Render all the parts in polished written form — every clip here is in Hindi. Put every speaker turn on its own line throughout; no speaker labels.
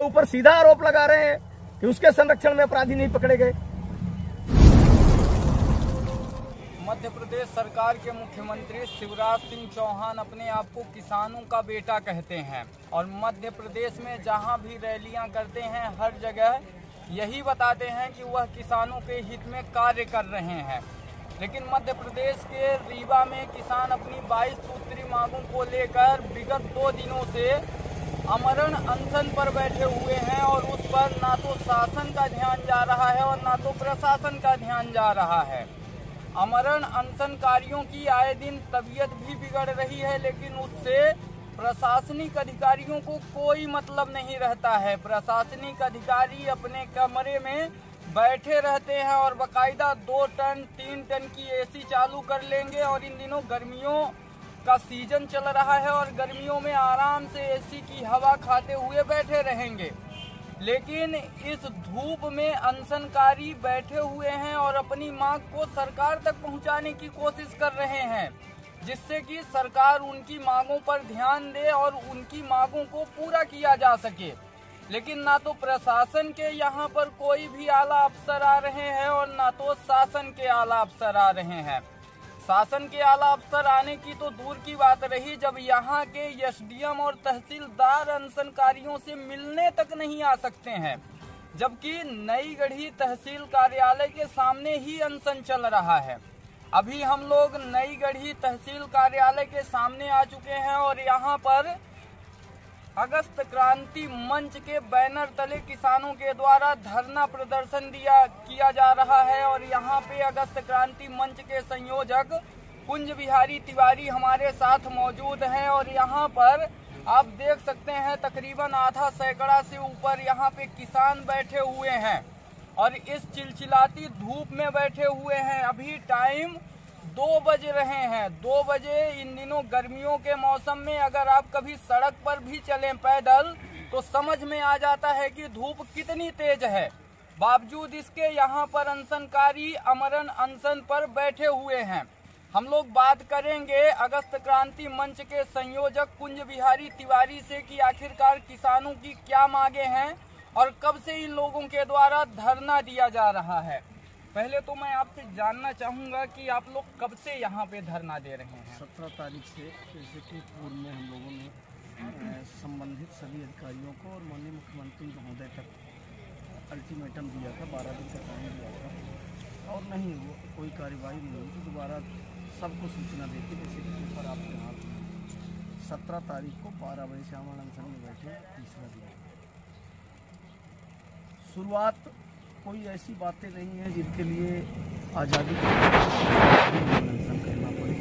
ऊपर सीधा आरोप लगा रहे हैं कि उसके संरक्षण में अपराधी नहीं पकड़े गए।
मध्य प्रदेश सरकार के मुख्यमंत्री शिवराज सिंह चौहान अपने आप को किसानों का बेटा कहते हैं और मध्य प्रदेश में जहां भी रैलियां करते हैं हर जगह यही बताते हैं कि वह किसानों के हित में कार्य कर रहे हैं। लेकिन मध्य प्रदेश के रीवा में किसान अपनी 22 सूत्री मांगों को लेकर विगत 2 दिनों से आमरण अनशन पर बैठे हुए हैं और उस पर ना तो शासन का ध्यान जा रहा है और ना तो प्रशासन का ध्यान जा रहा है। आमरण अनशनकारियों की आए दिन तबीयत भी बिगड़ रही है, लेकिन उससे प्रशासनिक अधिकारियों को कोई मतलब नहीं रहता है। प्रशासनिक अधिकारी अपने कमरे में बैठे रहते हैं और बाकायदा 2 टन 3 टन की एसी चालू कर लेंगे और इन दिनों गर्मियों का सीजन चल रहा है और गर्मियों में आराम से एसी की हवा खाते हुए बैठे रहेंगे। लेकिन इस धूप में अनशनकारी बैठे हुए हैं और अपनी मांग को सरकार तक पहुंचाने की कोशिश कर रहे हैं, जिससे कि सरकार उनकी मांगों पर ध्यान दे और उनकी मांगों को पूरा किया जा सके। लेकिन ना तो प्रशासन के यहाँ पर कोई भी आला अफसर आ रहे हैं और ना तो शासन के आला अफसर आ रहे हैं। शासन के आला अफसर आने की तो दूर की बात रही, जब यहाँ के एसडीएम और तहसीलदार अनशनकारियों से मिलने तक नहीं आ सकते हैं, जबकि नई गढ़ी तहसील कार्यालय के सामने ही अनशन चल रहा है। अभी हम लोग नई गढ़ी तहसील कार्यालय के सामने आ चुके हैं और यहाँ पर अगस्त क्रांति मंच के बैनर तले किसानों के द्वारा धरना प्रदर्शन किया जा रहा है और यहाँ पे अगस्त क्रांति मंच के संयोजक कुंज बिहारी तिवारी हमारे साथ मौजूद हैं और यहाँ पर आप देख सकते हैं तकरीबन आधा सैकड़ा से ऊपर यहाँ पे किसान बैठे हुए हैं और इस चिलचिलाती धूप में बैठे हुए हैं। अभी टाइम 2 बज रहे हैं। 2 बजे इन दिनों गर्मियों के मौसम में अगर आप कभी सड़क पर भी चलें पैदल तो समझ में आ जाता है कि धूप कितनी तेज है। बावजूद इसके यहाँ पर अनशनकारी आमरण अनशन पर बैठे हुए हैं। हम लोग बात करेंगे अगस्त क्रांति मंच के संयोजक कुंज बिहारी तिवारी से कि आखिरकार किसानों की क्या मांगे हैं और कब से इन लोगों के द्वारा धरना दिया जा रहा है। पहले तो मैं आपसे जानना चाहूँगा कि आप लोग कब से यहाँ पे धरना दे रहे हैं?
17 तारीख से, जैसे कि पूर्व में हम लोगों ने संबंधित सभी अधिकारियों को और माननीय मुख्यमंत्री महोदय तक अल्टीमेटम दिया था, 12 दिन का टाइम दिया था और नहीं वो कोई कार्रवाई नहीं हुई तो दोबारा सबको सूचना देती, जैसे कि पेपर आपके हाथ में 17 तारीख को 12 बजे से आमरण अनशन में बैठे, तीसरा दिन। शुरुआत कोई ऐसी बातें नहीं है जिनके लिए आज़ादी करना पड़े।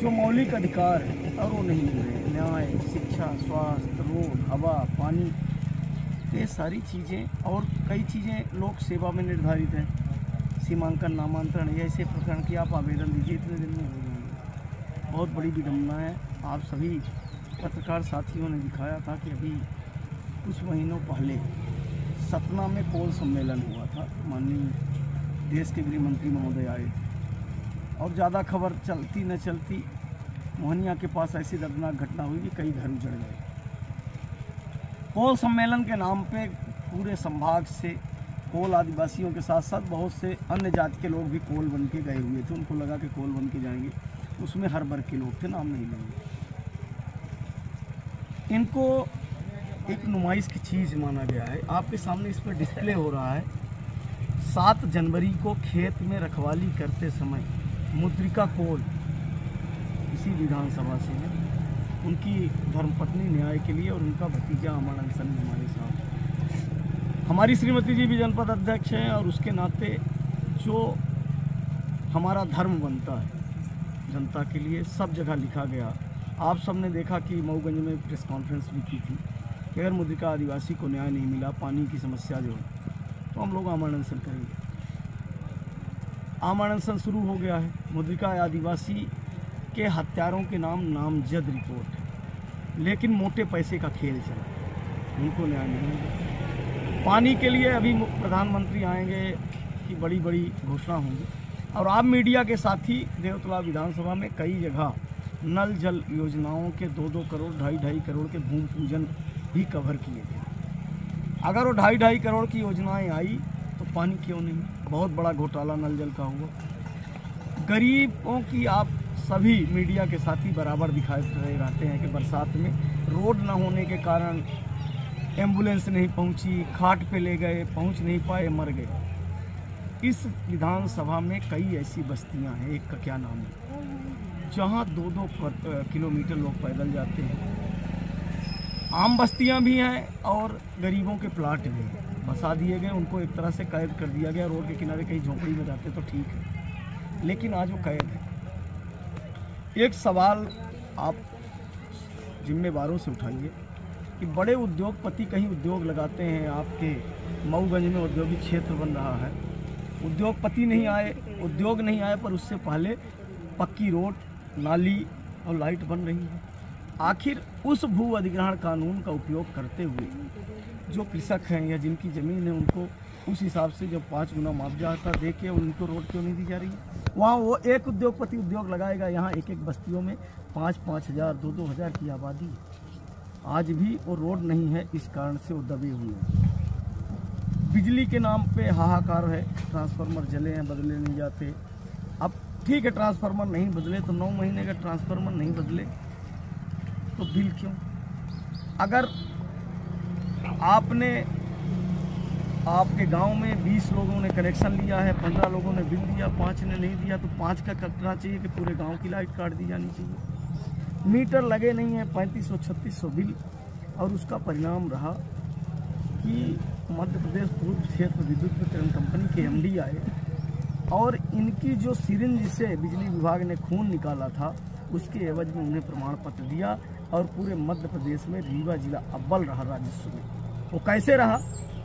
जो मौलिक अधिकार है और वो नहीं मिल रहे, न्याय, शिक्षा, स्वास्थ्य, रोड, हवा, पानी, ये सारी चीज़ें और कई चीज़ें लोक सेवा में निर्धारित हैं। सीमांकन, नामांतरण, ऐसे प्रकरण की आप आवेदन दीजिए, इतने दिन में हो जाएंगे। बहुत बड़ी विडम्बना है। आप सभी पत्रकार साथियों ने दिखाया था कि अभी कुछ महीनों पहले सतना में कोल सम्मेलन हुआ था, माननीय देश के गृह मंत्री महोदय आए थे और ज़्यादा खबर चलती न चलती मोहनिया के पास ऐसी दर्दनाक घटना हुई कि कई घर उजड़ गए। कोल सम्मेलन के नाम पे पूरे संभाग से कोल आदिवासियों के साथ साथ बहुत से अन्य जाति के लोग भी कोल बन के गए हुए थे। उनको लगा कि कोल बन के जाएंगे, उसमें हर वर्ग के लोग थे, नाम नहीं लेंगे। इनको एक नुमाइश की चीज़ माना गया है। आपके सामने इस पर डिस्प्ले हो रहा है। 7 जनवरी को खेत में रखवाली करते समय मुद्रिका कोल इसी विधानसभा से है, उनकी धर्मपत्नी न्याय के लिए और उनका भतीजा आमरण अनशन में हमारे साथ। हमारी श्रीमती जी भी जनपद अध्यक्ष हैं और उसके नाते जो हमारा धर्म बनता है जनता के लिए सब जगह लिखा गया। आप सबने देखा कि मऊगंज में प्रेस कॉन्फ्रेंस भी की थी कि अगर मुद्रिका आदिवासी को न्याय नहीं मिला, पानी की समस्या जो है, तो हम लोग आमरण अनशन करेंगे। आमरण अनशन शुरू हो गया है। मुद्रिका आदिवासी के हत्यारों के नाम नामजद रिपोर्ट है, लेकिन मोटे पैसे का खेल चला, उनको न्याय नहीं मिला। पानी के लिए अभी प्रधानमंत्री आएंगे कि बड़ी बड़ी घोषणा होंगी और आप मीडिया के साथ ही देवतला विधानसभा में कई जगह नल जल योजनाओं के 2-2 करोड़ 2.5 करोड़ के भूमि पूजन भी कवर किए थे। अगर वो 2.5 करोड़ की योजनाएं आई तो पानी क्यों नहीं? बहुत बड़ा घोटाला नल जल का हुआ। गरीबों की आप सभी मीडिया के साथी बराबर दिखाए रहते हैं कि बरसात में रोड न होने के कारण एम्बुलेंस नहीं पहुंची, खाट पे ले गए, पहुंच नहीं पाए, मर गए। इस विधानसभा में कई ऐसी बस्तियां हैं, एक का क्या नाम है, जहां 2-2 किलोमीटर लोग पैदल जाते हैं। आम बस्तियां भी हैं और गरीबों के प्लाट भी हैं, बसा दिए गए, उनको एक तरह से कैद कर दिया गया। रोड के किनारे कहीं झोंपड़ी में जाते तो ठीक है, लेकिन आज वो कैद है। एक सवाल आप जिम्मेवारों से उठाइए कि बड़े उद्योगपति कहीं उद्योग लगाते हैं, आपके मऊगंज में औद्योगिक क्षेत्र बन रहा है, उद्योगपति नहीं आए, उद्योग नहीं आए, पर उससे पहले पक्की रोड, नाली और लाइट बन रही है। आखिर उस भू अधिग्रहण कानून का उपयोग करते हुए जो कृषक हैं या जिनकी ज़मीन है, उनको उस हिसाब से जब 5 गुना मुआवजा आता दे के उनको रोड क्यों नहीं दी जा रही है? वहाँ वो एक उद्योगपति उद्योग लगाएगा, यहाँ एक एक बस्तियों में 5-5 हज़ार 2-2 हज़ार की आबादी है। आज भी वो रोड नहीं है, इस कारण से वो दबे हुए हैं। बिजली के नाम पे हाहाकार है, ट्रांसफार्मर जले हैं, बदले नहीं जाते। अब ठीक है, ट्रांसफार्मर नहीं बदले तो 9 महीने का ट्रांसफार्मर नहीं बदले तो बिल क्यों? अगर आपके गांव में 20 लोगों ने कनेक्शन लिया है, 15 लोगों ने बिल दिया, 5 ने नहीं दिया, तो 5 का कटना चाहिए कि पूरे गांव की लाइट काट दी जानी चाहिए। मीटर लगे नहीं है, 3500-3600 बिल, और उसका परिणाम रहा कि मध्य प्रदेश पूर्व क्षेत्र विद्युत वितरण कंपनी के एमडी आए और इनकी जो सिरिंज से बिजली विभाग ने खून निकाला था, उसके एवज में उन्हें प्रमाण पत्र दिया और पूरे मध्य प्रदेश में रीवा जिला अव्वल रहा राजस्व में। वो कैसे रहा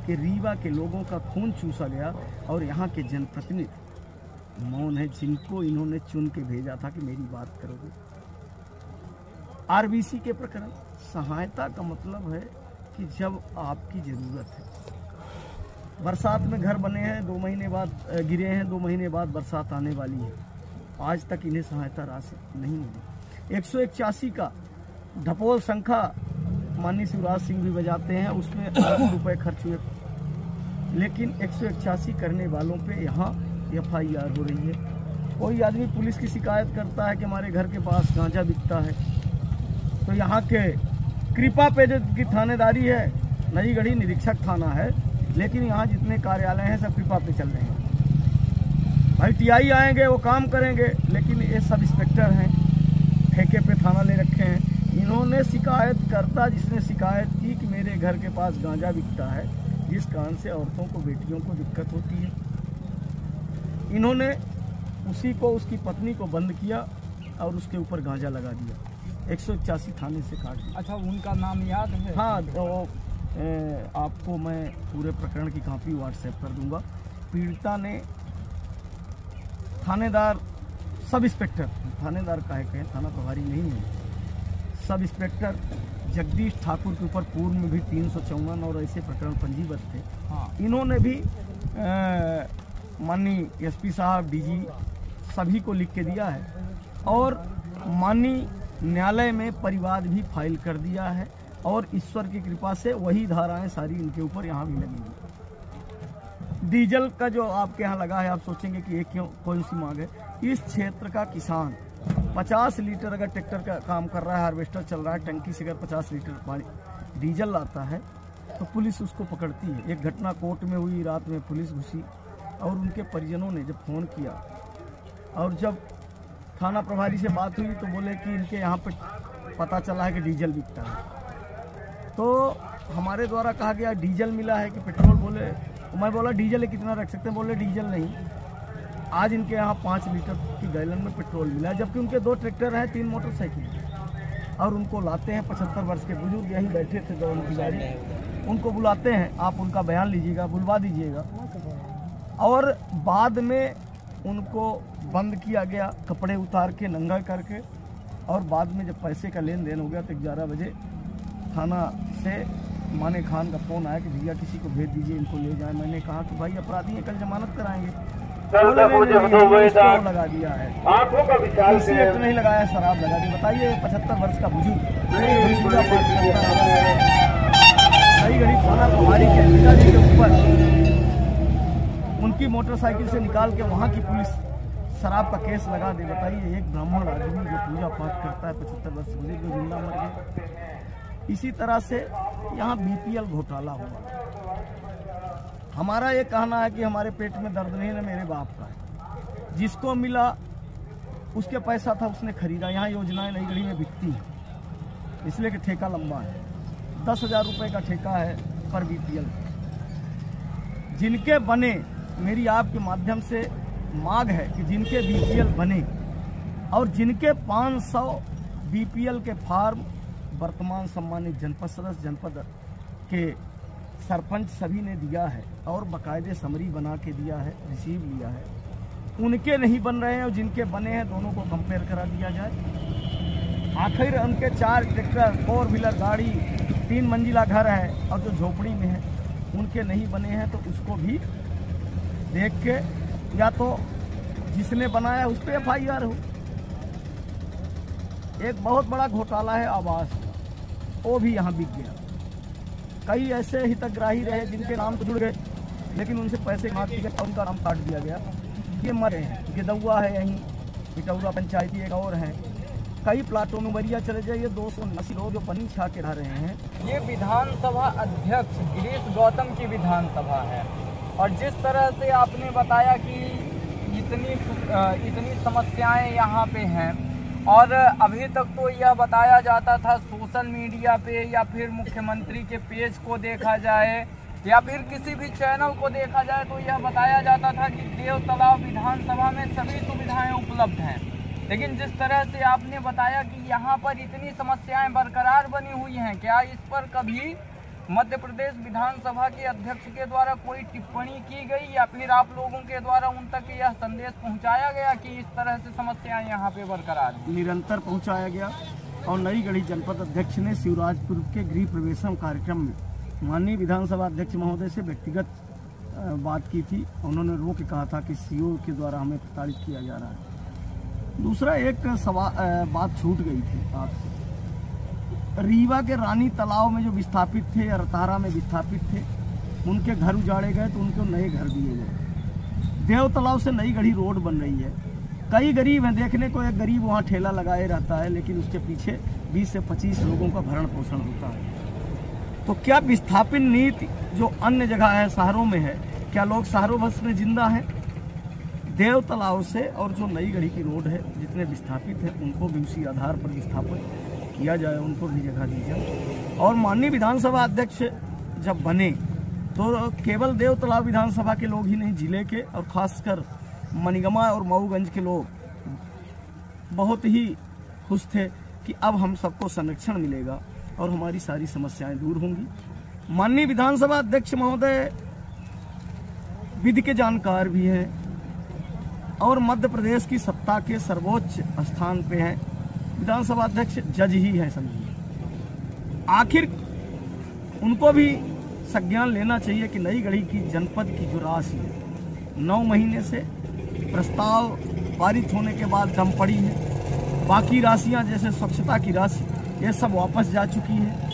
कि रीवा के लोगों का खून चूसा गया और यहाँ के जनप्रतिनिधि मौन है, जिनको इन्होंने चुन के भेजा था कि मेरी बात करोगे। आरबीसी के प्रकरण, सहायता का मतलब है कि जब आपकी ज़रूरत है। बरसात में घर बने हैं, 2 महीने बाद गिरे हैं, 2 महीने बाद बरसात आने वाली है, आज तक इन्हें सहायता राशि नहीं मिली। 181 का ढपोल शंखा माननीय शिवराज सिंह भी बजाते हैं, उसमें लाखों रुपए खर्च हुए, लेकिन 181 करने वालों पे यहाँ FIR हो रही है। कोई आदमी पुलिस की शिकायत करता है कि हमारे घर के पास गांजा बिकता है, तो यहाँ के कृपा पे जो की थानेदारी है, नई गढ़ी निरीक्षक थाना है, लेकिन यहाँ जितने कार्यालय हैं सब कृपा पे चल रहे हैं। भाई TI आएंगे, वो काम करेंगे, लेकिन ये सब इंस्पेक्टर हैं, ठेके पे थाना ले रखे हैं। इन्होंने शिकायतकर्ता जिसने शिकायत की कि मेरे घर के पास गांजा बिकता है, जिस कारण से औरतों को, बेटियों को दिक्कत होती है, इन्होंने उसी को, उसकी पत्नी को बंद किया और उसके ऊपर गांजा लगा दिया। 181 थाने से काट दिया।
अच्छा, उनका नाम याद है?
हाँ, तो आपको मैं पूरे प्रकरण की कॉपी व्हाट्सएप कर दूंगा। पीड़िता ने थानेदार, सब इंस्पेक्टर, थानेदार काहे कहें, थाना प्रभारी नहीं है, सब इंस्पेक्टर जगदीश ठाकुर के ऊपर पूर्व में भी 354 और ऐसे प्रकरण पंजीबद्ध थे।
हाँ।
इन्होंने भी माननीय SP साहब, DG सभी को लिख के दिया है और माननीय न्यायालय में परिवाद भी फाइल कर दिया है, और ईश्वर की कृपा से वही धाराएं सारी इनके ऊपर यहाँ भी लगी हुई। डीजल का जो आपके यहाँ लगा है, आप सोचेंगे कि ये क्यों, कौन सी मांग है? इस क्षेत्र का किसान 50 लीटर अगर ट्रैक्टर का काम कर रहा है, हार्वेस्टर चल रहा है, टंकी से अगर 50 लीटर पानी डीजल लाता है तो पुलिस उसको पकड़ती है। एक घटना कोर्ट में हुई, रात में पुलिस घुसी और उनके परिजनों ने जब फ़ोन किया और जब थाना प्रभारी से बात हुई तो बोले कि इनके यहाँ पे पता चला है कि डीजल बिकता है। तो हमारे द्वारा कहा गया डीजल मिला है कि पेट्रोल, बोले, मैं बोला डीजल कितना रख सकते हैं, बोले डीजल नहीं। आज इनके यहाँ 5 लीटर की गैलन में पेट्रोल मिला है, जबकि उनके 2 ट्रैक्टर हैं, 3 मोटरसाइकिल, और उनको लाते हैं 75 वर्ष के बुजुर्ग, यहीं बैठे थे जब उनकी गाड़ी, उनको बुलाते हैं, आप उनका बयान लीजिएगा, बुलवा दीजिएगा, और बाद में उनको बंद किया गया, कपड़े उतार के, नंगा करके, और बाद में जब पैसे का लेन देन हो गया तो 11 बजे थाना से माने खान का फ़ोन आया कि भैया किसी को भेज दीजिए, इनको ले जाए। मैंने कहा कि भाई अपराधी हैं, कल जमानत कराएंगे। लगा दिया है, किसी एक्ट नहीं लगाया, शराब लगा दी। बताइए, 75 वर्ष का बुजुर्ग, कई घड़ी थाना प्रभारी के उसकी मोटरसाइकिल से निकाल के वहाँ की पुलिस शराब का केस लगा दे। बताइए, एक ब्राह्मण आदमी जो पूजा पाठ करता है 75 वर्ष मुझे जो जिंदा मर गए। इसी तरह से यहाँ बीपीएल घोटाला हुआ। हमारा ये कहना है कि हमारे पेट में दर्द नहीं है, मेरे बाप का है। जिसको मिला उसके पैसा था, उसने खरीदा। यहाँ योजनाएं नई गढ़ी में बिकती हैं इसलिए कि ठेका लंबा है। 10,000 रुपये का ठेका है पर बीपीएल। जिनके बने, मेरी आपके माध्यम से मांग है कि जिनके बीपीएल बने और जिनके 500 बीपीएल के फार्म वर्तमान सम्मानित जनपद सदस्य, जनपद के सरपंच सभी ने दिया है और बाकायदे समरी बना के दिया है, रिसीव लिया है, उनके नहीं बन रहे हैं और जिनके बने हैं दोनों को कंपेयर करा दिया जाए। आखिर उनके 4 ट्रैक्टर, 4 व्हीलर गाड़ी, 3 मंजिला घर है और जो झोपड़ी में है उनके नहीं बने हैं, तो उसको भी देख के या तो जिसने बनाया उस पर FIR हो। एक बहुत बड़ा घोटाला है आवास, वो भी यहाँ बिक गया। कई ऐसे हितग्राही रहे जिनके नाम तो जुड़ गए लेकिन उनसे पैसे मांग दिए और उनका नाम काट दिया गया। ये मरे हैं। गिदौआ है यहीं, पिटौरा पंचायती एक और है। कई प्लाटों में मरिया चले जाइए, 280 लोग जो पनी छा के रह रहे हैं।
ये विधानसभा अध्यक्ष गिरीश गौतम की विधानसभा है और जिस तरह से आपने बताया कि इतनी समस्याएं यहाँ पे हैं और अभी तक तो यह बताया जाता था सोशल मीडिया पे या फिर मुख्यमंत्री के पेज को देखा जाए या फिर किसी भी चैनल को देखा जाए तो यह बताया जाता था कि देव तालाब विधानसभा में सभी सुविधाएं उपलब्ध हैं। लेकिन जिस तरह से आपने बताया कि यहाँ पर इतनी समस्याएं बरकरार बनी हुई हैं, क्या इस पर कभी मध्य प्रदेश विधानसभा के अध्यक्ष के द्वारा कोई टिप्पणी की गई या फिर आप लोगों के द्वारा उन तक यह संदेश पहुंचाया गया कि इस तरह से समस्याएं यहाँ पे बरकरार हैं?
निरंतर पहुंचाया गया और नई गढ़ी जनपद अध्यक्ष ने शिवराजपुर के गृह प्रवेशम कार्यक्रम में माननीय विधानसभा अध्यक्ष महोदय से व्यक्तिगत बात की थी। उन्होंने रो के कहा था कि सीओ के द्वारा हमें प्रताड़ित किया जा रहा है। दूसरा एक बात छूट गई थी आपसे, रीवा के रानी तालाब में जो विस्थापित थे या रतारा में विस्थापित थे उनके घर उजाड़े गए तो उनको नए घर दिए गए। देव तालाब से नई गढ़ी रोड बन रही है। कई गरीब हैं, देखने को एक गरीब वहाँ ठेला लगाए रहता है लेकिन उसके पीछे 20 से 25 लोगों का भरण पोषण होता है। तो क्या विस्थापित नीति जो अन्य जगह है, शहरों में है, क्या लोग शहरों बस में जिंदा हैं? देव तालाब से और जो नई गढ़ी की रोड है, जितने विस्थापित हैं उनको भी उसी आधार पर विस्थापित किया जाए, उनको भी जगह दी जाए। और माननीय विधानसभा अध्यक्ष जब बने तो केवल देव तालाब विधानसभा के लोग ही नहीं, जिले के और खासकर मनिगमा और मऊगंज के लोग बहुत ही खुश थे कि अब हम सबको संरक्षण मिलेगा और हमारी सारी समस्याएं दूर होंगी। माननीय विधानसभा अध्यक्ष महोदय विधि के जानकार भी हैं और मध्य प्रदेश की सत्ता के सर्वोच्च स्थान पे हैं। विधानसभा अध्यक्ष जज ही है समझिए। आखिर उनको भी संज्ञान लेना चाहिए कि नई गढ़ी की जनपद की जो राशि है 9 महीने से प्रस्ताव पारित होने के बाद दम पड़ी है। बाकी राशियां जैसे स्वच्छता की राशि ये सब वापस जा चुकी है।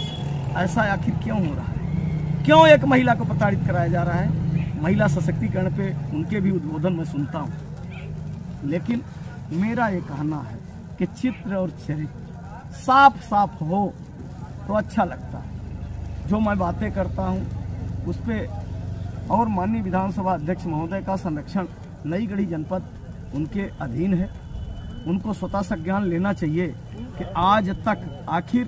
ऐसा आखिर क्यों हो रहा है? क्यों एक महिला को प्रताड़ित कराया जा रहा है? महिला सशक्तिकरण पे उनके भी उद्बोधन में सुनता हूँ, लेकिन मेरा ये कहना है कि चित्र और चरित्र साफ साफ हो तो अच्छा लगता है। जो मैं बातें करता हूँ उस पर और माननीय विधानसभा अध्यक्ष महोदय का संरक्षण नई गढ़ी जनपद उनके अधीन है। उनको स्वतः संज्ञान लेना चाहिए कि आज तक आखिर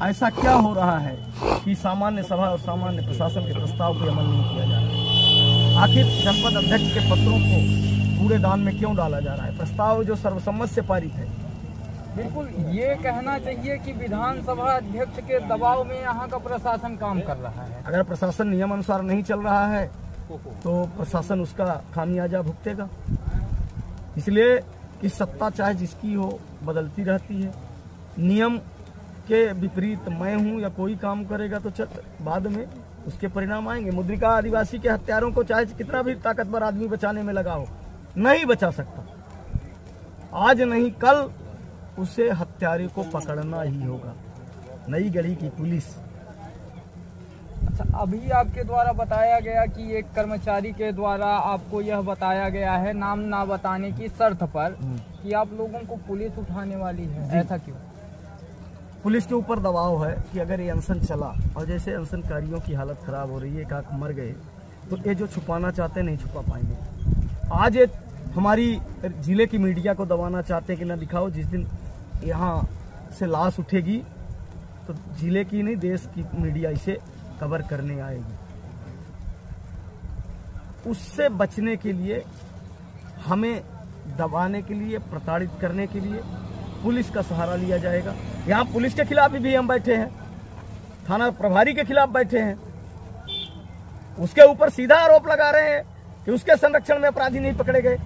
ऐसा क्या हो रहा है कि सामान्य सभा और सामान्य प्रशासन के प्रस्ताव पर अमल नहीं किया जा रहा है। आखिर जनपद अध्यक्ष के पत्रों को पूरे दान में क्यों डाला जा रहा है? प्रस्ताव जो सर्वसम्मत से पारित है।
बिल्कुल ये कहना चाहिए कि विधानसभा अध्यक्ष के दबाव में यहाँ का प्रशासन काम कर रहा है।
अगर प्रशासन नियम अनुसार नहीं चल रहा है तो प्रशासन उसका खामियाजा भुगतेगा। इसलिए कि सत्ता चाहे जिसकी हो बदलती रहती है। नियम के विपरीत मैं हूँ या कोई काम करेगा तो बाद में उसके परिणाम आएंगे। मुद्रिका आदिवासी के हत्यारों को चाहे कितना भी ताकतवर आदमी बचाने में लगा हो, नहीं बचा सकता। आज नहीं कल उसे हत्यारे को पकड़ना ही होगा। नई गढ़ी की पुलिस।
अच्छा, अभी आपके द्वारा बताया गया कि एक कर्मचारी के द्वारा आपको यह बताया गया है नाम ना बताने की शर्त पर कि आप लोगों को पुलिस उठाने वाली है, ऐसा क्यों?
पुलिस के ऊपर दबाव है कि अगर ये अनशन चला और जैसे अनशनकारियों की हालत खराब हो रही है, एक मर गए, तो ये जो छुपाना चाहते हैं नहीं छुपा पाएंगे। आज ये हमारी जिले की मीडिया को दबाना चाहते हैं कि ना दिखाओ, जिस दिन यहाँ से लाश उठेगी तो जिले की नहीं देश की मीडिया इसे कवर करने आएगी। उससे बचने के लिए, हमें दबाने के लिए, प्रताड़ित करने के लिए पुलिस का सहारा लिया जाएगा। यहाँ पुलिस के खिलाफ भी हम बैठे हैं, थाना प्रभारी के खिलाफ बैठे हैं, उसके ऊपर सीधा आरोप लगा रहे हैं कि उसके संरक्षण में अपराधी नहीं पकड़े गए।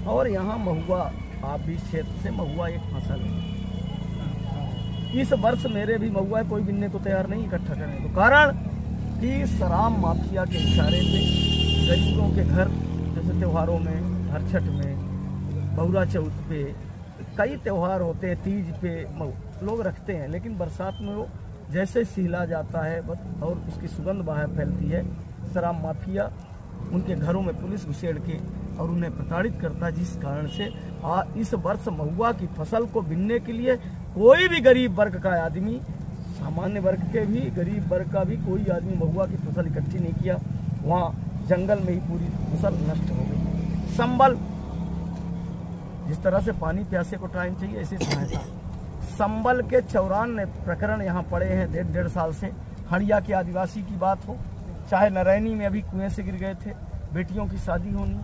और यहाँ महुआ, आप भी क्षेत्र से, महुआ एक फसल है। इस वर्ष मेरे भी महुआ कोई बिनने को तैयार नहीं इकट्ठा करने को, कारण कि शराब माफिया के इशारे पे गरीबों के घर, जैसे त्योहारों में, हरछठ में, बहुरा चौथ पे, कई त्यौहार होते हैं, तीज पे लोग रखते हैं, लेकिन बरसात में वो जैसे सिहला जाता है और उसकी सुगंध बाहर फैलती है, शराब माफिया उनके घरों में पुलिस घुसेड़ के और उन्हें प्रताड़ित करता है। जिस कारण से इस वर्ष महुआ की फसल को बिनने के लिए कोई भी गरीब वर्ग का आदमी, सामान्य वर्ग के भी, गरीब वर्ग का भी कोई आदमी महुआ की फसल इकट्ठी नहीं किया। वहाँ जंगल में ही पूरी फसल नष्ट हो गई। संबल, जिस तरह से पानी प्यासे को टाइम चाहिए, ऐसी सहायता। संबल के 94 प्रकरण यहाँ पड़े हैं 1.5 साल से। हड़िया के आदिवासी की बात हो, चाहे नारायणी में अभी कुएं से गिर गए थे, बेटियों की शादी होनी।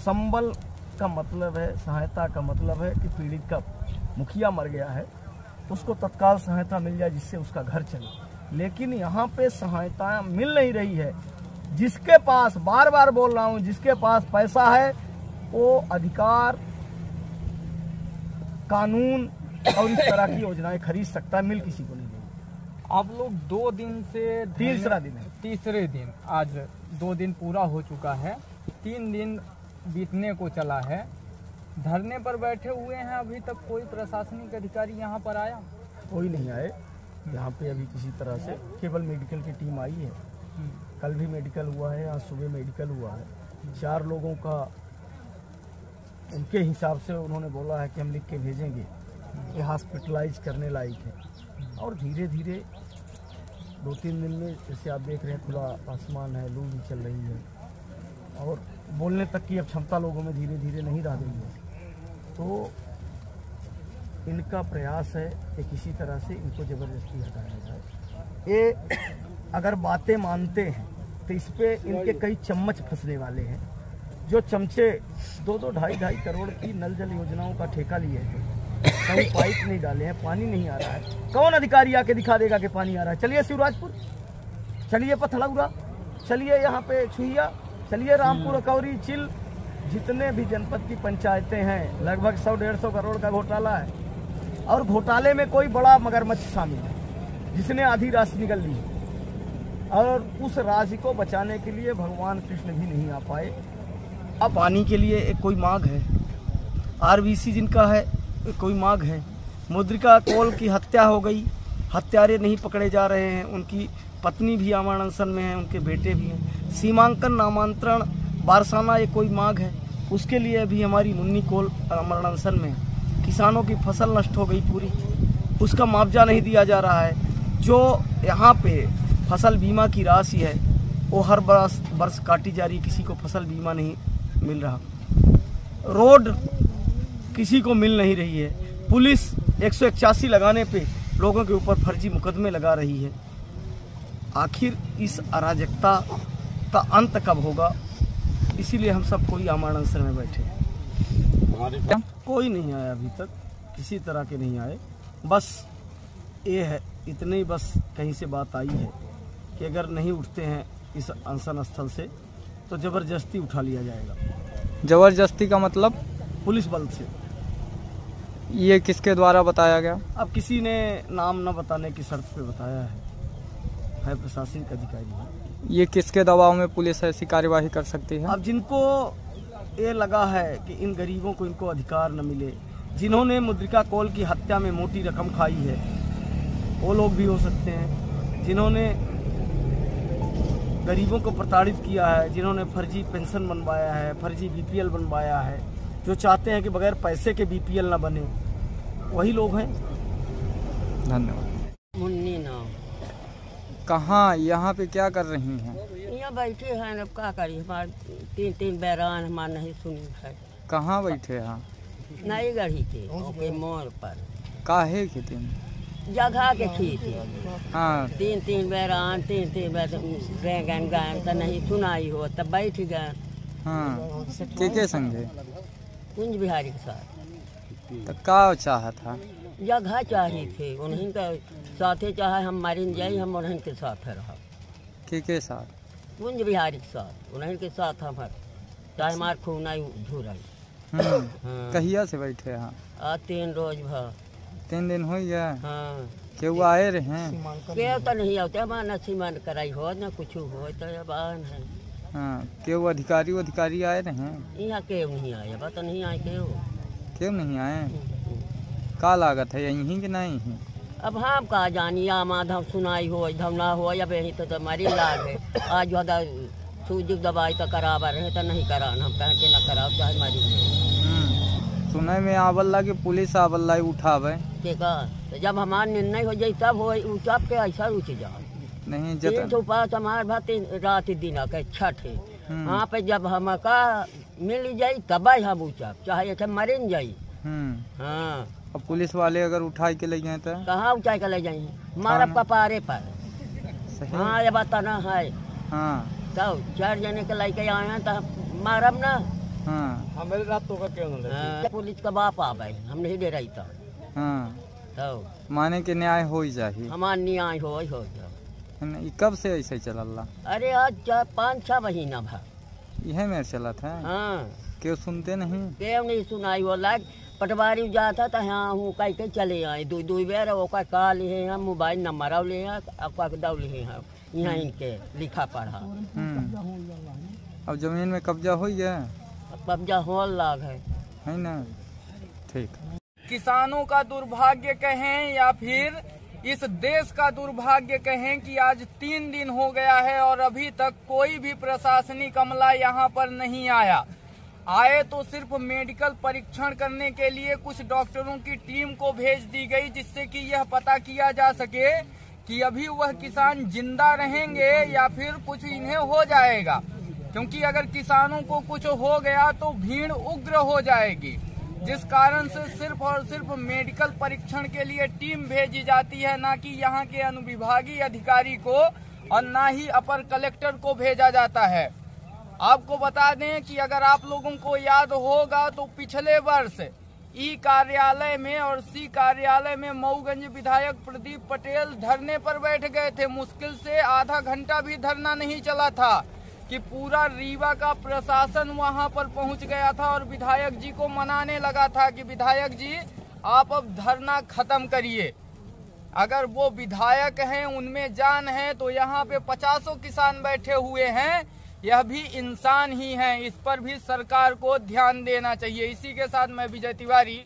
संबल का मतलब है, सहायता का मतलब है कि पीड़ित का मुखिया मर गया है, उसको तत्काल सहायता मिल जाए जिससे उसका घर चले। लेकिन यहाँ पे सहायता मिल नहीं रही है। जिसके पास, बार बार बोल रहा हूँ, जिसके पास पैसा है वो अधिकार, कानून और इस तरह की योजनाएं खरीद सकता है, मिल किसी को नहीं देगी।
आप लोग 2 दिन से,
तीसरा दिन है,
तीसरे दिन, आज 2 दिन पूरा हो चुका है, 3 दिन बीतने को चला है, धरने पर बैठे हुए हैं। अभी तक कोई प्रशासनिक अधिकारी यहाँ पर आया?
कोई नहीं आए यहाँ पे अभी किसी तरह से। केवल मेडिकल की टीम आई है, कल भी मेडिकल हुआ है, आज सुबह मेडिकल हुआ है। 4 लोगों का उनके हिसाब से उन्होंने बोला है कि हम लिख के भेजेंगे, ये हॉस्पिटलाइज करने लायक है। और धीरे धीरे 2-3 दिन में, जैसे आप देख रहे हैं, खुला आसमान है, लू भी चल रही है और बोलने तक की अब क्षमता लोगों में धीरे धीरे नहीं रह गई है। तो इनका प्रयास है कि किसी तरह से इनको ज़बरदस्ती हटाया जाए। ये अगर बातें मानते हैं तो इस पे इनके कई चम्मच फंसने वाले हैं। जो चमचे 2-2, 2.5 करोड़ की नल जल योजनाओं का ठेका लिए थे, कहीं पाइप नहीं डाले हैं, पानी नहीं आ रहा है। कौन अधिकारी आके दिखा देगा कि पानी आ रहा है? चलिए शिवराजपुर, चलिए पथलौरा, चलिए यहाँ पे छुहिया, चलिए रामपुर, कौरी, चिल, जितने भी जनपद की पंचायतें हैं, लगभग 100-150 करोड़ का घोटाला है। और घोटाले में कोई बड़ा मगरमच्छ शामिल है जिसने आधी राशि निकल ली है। और उस राशि को बचाने के लिए भगवान कृष्ण भी नहीं आ पाए। अब पानी के लिए एक कोई मांग है, आरबीसी जिनका है कोई मांग है। मुद्रिका कौल की हत्या हो गई, हत्यारे नहीं पकड़े जा रहे हैं, उनकी पत्नी भी आमरण अनशन में है, उनके बेटे भी हैं। सीमांकन नामांतरण बारसाना एक कोई मांग है, उसके लिए भी हमारी मुन्नी कौल आमरण अनशन में है। किसानों की फसल नष्ट हो गई पूरी, उसका मुआवजा नहीं दिया जा रहा है। जो यहाँ पे फसल बीमा की राशि है वो हर वर्ष काटी जा रही, किसी को फसल बीमा नहीं मिल रहा। रोड किसी को मिल नहीं रही है। पुलिस 181 लगाने पे लोगों के ऊपर फर्जी मुकदमे लगा रही है। आखिर इस अराजकता का अंत कब होगा? इसीलिए हम सब कोई आमरण अनशन में बैठे हैं। कोई नहीं आया अभी तक, किसी तरह के नहीं आए। बस ये है, इतने ही बस कहीं से बात आई है कि अगर नहीं उठते हैं इस अनशन स्थल से तो ज़बरदस्ती उठा लिया जाएगा।
जबरदस्ती का मतलब?
पुलिस बल से।
ये किसके द्वारा बताया गया?
अब किसी ने नाम न बताने की शर्त पे बताया है प्रशासनिक अधिकारी है।
ये किसके दबाव में पुलिस ऐसी कार्यवाही कर सकती है?
अब जिनको ये लगा है कि इन गरीबों को इनको अधिकार न मिले, जिन्होंने मुद्रिका कौल की हत्या में मोटी रकम खाई है, वो लोग भी हो सकते हैं। जिन्होंने गरीबों को प्रताड़ित किया है, जिन्होंने फर्जी पेंशन बनवाया है, फर्जी बीपीएल बनवाया है, जो चाहते हैं कि बगैर पैसे के बीपीएल ना बने, वही लोग हैं।
धन्यवाद।
मुन्नी नाम।
कहाँ यहाँ पे क्या कर रही हैं?
यहाँ बैठे हैं, अब क्या करी, हमारे तीन बैरान हमारे नहीं सुनी है।
कहाँ बैठे हैं?
नई गढ़ी के मोड़ पर।
काहे के दिन?
जगह के थी थी।
हाँ,
तीन बैरान तीन बैर गान तो नहीं सुनाई हो, तब बैठ गए।
हाँ, के संगे?
कुंज बिहारी के साथ।
तो का चाहा था?
जगह चाहिए थे, उन्हीं का साथे चाहे हम मारिन जाए, हम उन्हीं के साथ रहा।
के साथ?
कुंज बिहारी के साथ, उन्हीं के साथ हम चाहे हमार खून आई झूराई। हाँ।
कहिया से बैठे हैं?
3 रोज भर।
3 दिन हो गया।
हाँ,
केहू आए रहे?
के तो नहीं आते, हमारा न सीमान कराई हो न कुछ हो, तो अब आन है।
हाँ, केहू अधिकारी आए रहे?
यहाँ केव नहीं आए, अब तो नहीं आए
केहू नहीं आए? का लागत है यहीं कि नहीं?
अब हम कहा जानी, आधा सुनाई हो इधम ना हो, अब यही तो हमारी लाग है। आज ज़्यादा सूजी दवाई तो करावा रहे तो नहीं करान, हम कहें कि न कराओ चाहे हमारी।
सुने में आवल कि पुलिस आवल उठावे
देखा, तो जब हमारा निर्णय हो जाए तब हो, सब के ऐसा रुच जाओ
नहीं।
3 पास हमारे भात रात दिन के छठ है, वहाँ पे जब हमका मिल जाये तब हम ऊँचा चाहे ऐसे मरे न जाये। हाँ,
अब पुलिस वाले अगर उठा के ले जाए तो
कहाँ उठाई के ले जाए? मारब कपारे पर। हाँ, ये बात ना है।
हाँ,
तो 4 जने के लेके आए हैं तो मारब ना।
हाँ,
हमारे रात तो का क्यों ना?
हाँ, पुलिस का बाप आ गए, हम नहीं दे रही था।
हाँ,
तो
माने के न्याय हो ही चाहिए।
हमार न्याय हो जाओ।
कब से ऐसे चलल?
अरे आज 5-6 महीना भा
यह मेरे चला था।
हाँ,
क्यों सुनते नहीं?
क्यों नहीं सुनाई हो? लाग पटवारी जाता था, हाँ हूँ कह के चले आए। 2 बेर ओका का लिए हैं, मोबाइल नंबर लिए हैं, आपका दौड़ लिए हैं, यहाँ इनके लिखा पढ़ा।
अब जमीन में कब्जा हो गया?
कब्जा हो लाग
है ना? ठीक।
किसानों का दुर्भाग्य कहें या फिर इस देश का दुर्भाग्य कहें कि आज 3 दिन हो गया है और अभी तक कोई भी प्रशासनिक अमला यहाँ पर नहीं आया। आए तो सिर्फ मेडिकल परीक्षण करने के लिए कुछ डॉक्टरों की टीम को भेज दी गई, जिससे कि यह पता किया जा सके कि अभी वह किसान जिंदा रहेंगे या फिर कुछ इन्हें हो जाएगा। क्योंकि अगर किसानों को कुछ हो गया तो भीड़ उग्र हो जाएगी, जिस कारण से सिर्फ और सिर्फ मेडिकल परीक्षण के लिए टीम भेजी जाती है, ना कि यहाँ के अनुविभागीय अधिकारी को और ना ही अपर कलेक्टर को भेजा जाता है। आपको बता दें कि अगर आप लोगों को याद होगा तो पिछले वर्ष ई कार्यालय में और सी कार्यालय में मऊगंज विधायक प्रदीप पटेल धरने पर बैठ गए थे। मुश्किल से आधा घंटा भी धरना नहीं चला था कि पूरा रीवा का प्रशासन वहां पर पहुंच गया था और विधायक जी को मनाने लगा था कि विधायक जी आप अब धरना खत्म करिए। अगर वो विधायक हैं, उनमें जान है, तो यहाँ पे 50 किसान बैठे हुए हैं, यह भी इंसान ही हैं। इस पर भी सरकार को ध्यान देना चाहिए। इसी के साथ मैं विजय तिवारी।